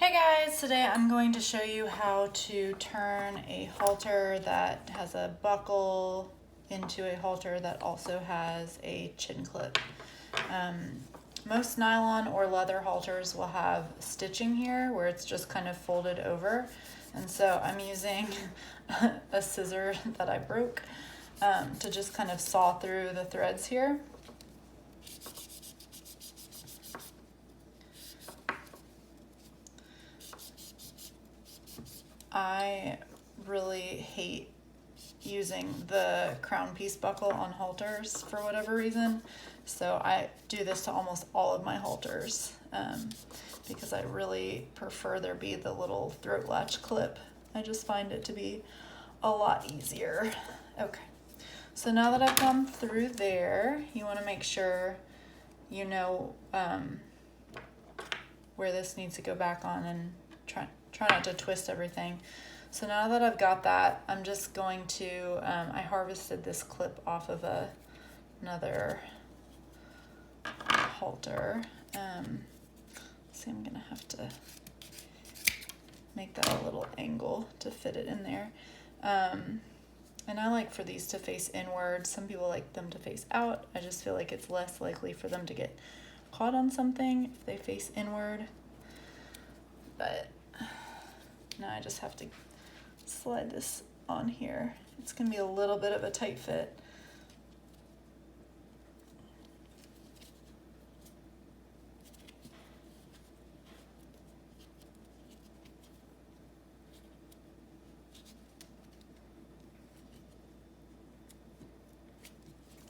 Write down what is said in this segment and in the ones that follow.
Hey guys, today I'm going to show you how to turn a halter that has a buckle into a halter that also has a chin clip. Most nylon or leather halters will have stitching here where it's just kind of folded over, and so I'm using a scissor that I broke to just kind of saw through the threads here. I really hate using the crown piece buckle on halters for whatever reason, so I do this to almost all of my halters because I really prefer there be the little throat latch clip. I just find it to be a lot easier. Okay, so now that I've gone through there, you want to make sure you know where this needs to go back on, and try not to twist everything. So now that I've got that, I'm just going to, I harvested this clip off of another halter. See, I'm gonna have to make that a little angle to fit it in there. And I like for these to face inward. Some people like them to face out. I just feel like it's less likely for them to get caught on something if they face inward. But now I just have to slide this on here. It's gonna be a little bit of a tight fit.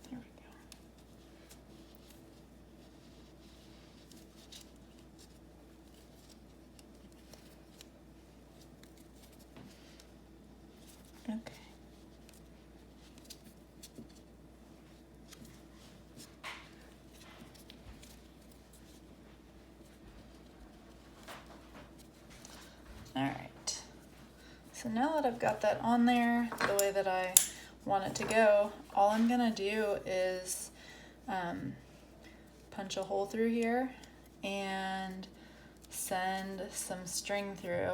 There we go. Okay. All right. So now that I've got that on there the way that I want it to go, all I'm gonna do is punch a hole through here and send some string through.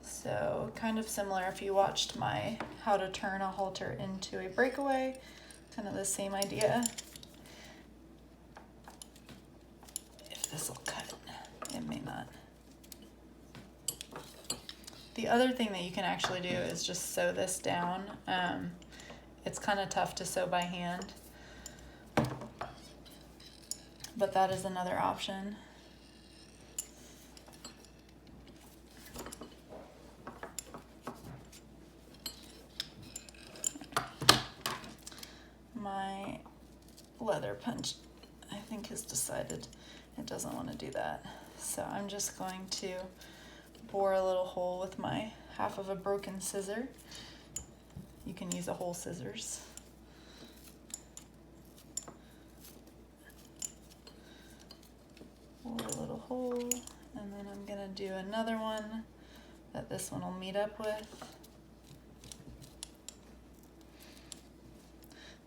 So kind of similar if you watched my how to turn a halter into a breakaway, kind of the same idea. If this will cut, it may not. The other thing that you can actually do is just sew this down. It's kind of tough to sew by hand, but that is another option. My leather punch, I think, has decided it doesn't want to do that. So I'm just going to bore a little hole with my half of a broken scissor. You can use a whole scissors. Bore a little hole, and then I'm gonna do another one that this one will meet up with.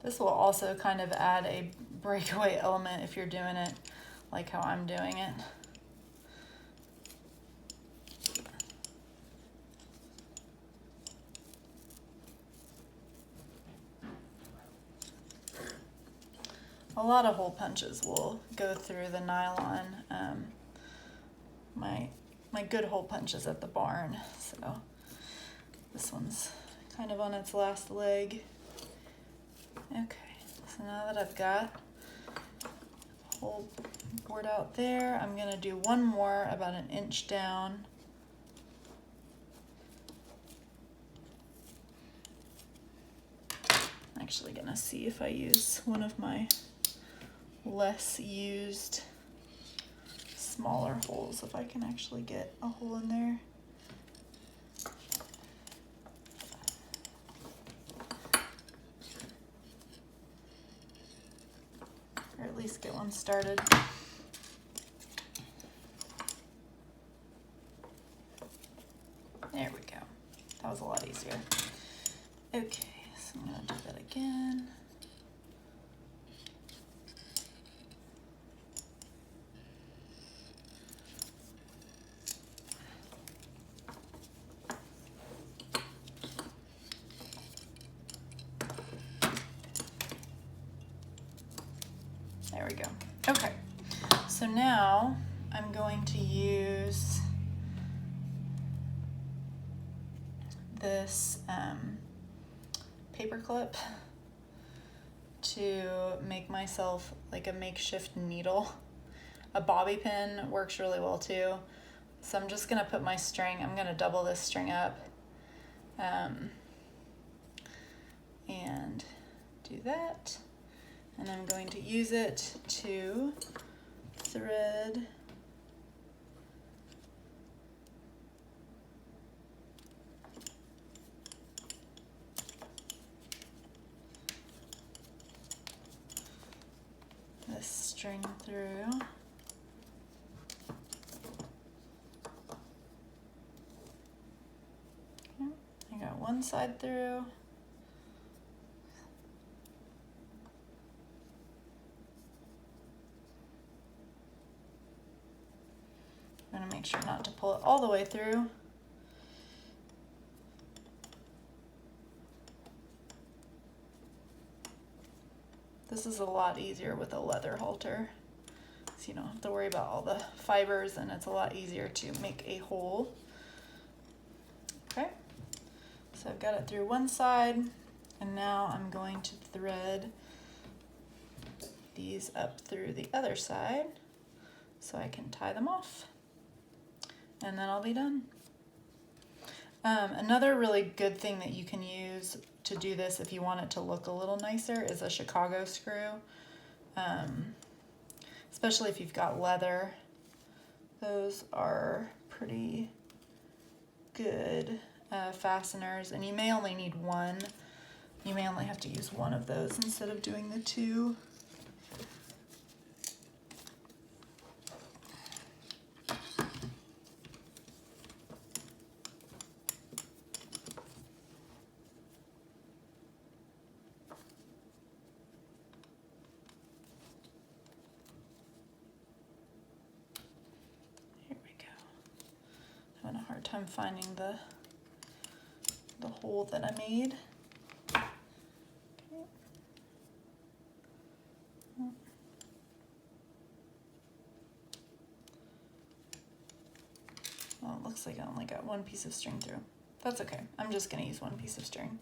This will also kind of add a breakaway element if you're doing it like how I'm doing it. A lot of hole punches will go through the nylon. My good hole punch is at the barn, so this one's kind of on its last leg. Okay, so now that I've got a hole bored out there, I'm gonna do one more about an inch down. I'm actually gonna see if I use one of my less used smaller holes, if I can actually get a hole in there. Or at least get one started. There we go. That was a lot easier. Okay, so I'm gonna do that again. now I'm going to use this paper clip to make myself like a makeshift needle. A bobby pin works really well too. So I'm just gonna put my string, I'm gonna double this string up and do that. And I'm going to use it to thread this string through. I got one side through. I'm gonna make sure not to pull it all the way through. This is a lot easier with a leather halter, so you don't have to worry about all the fibers, and it's a lot easier to make a hole. Okay, so I've got it through one side, and now I'm going to thread these up through the other side so I can tie them off, and then I'll be done. Another really good thing that you can use to do this if you want it to look a little nicer is a Chicago screw, especially if you've got leather. Those are pretty good fasteners, and you may only need one. You may only have to use one of those instead of doing the two. Having a hard time finding the hole that I made. Okay. Well, it looks like I only got one piece of string through. That's okay. I'm just going to use one piece of string.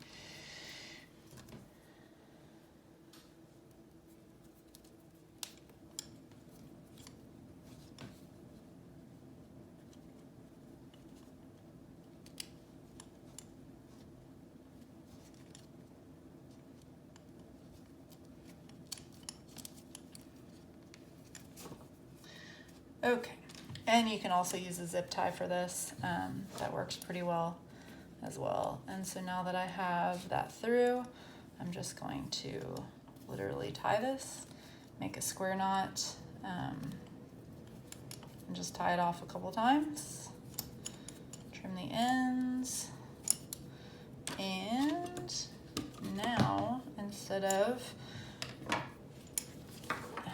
Okay, and you can also use a zip tie for this. That works pretty well as well. And so now that I have that through, I'm just going to literally tie this, make a square knot, and just tie it off a couple times, trim the ends, and now instead of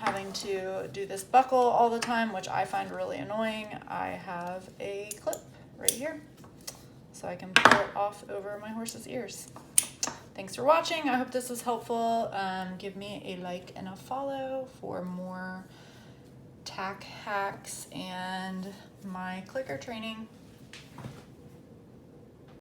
having to do this buckle all the time, which I find really annoying, I have a clip right here, so I can pull it off over my horse's ears. Thanks for watching. I hope this was helpful. Give me a like and a follow for more tack hacks and my clicker training.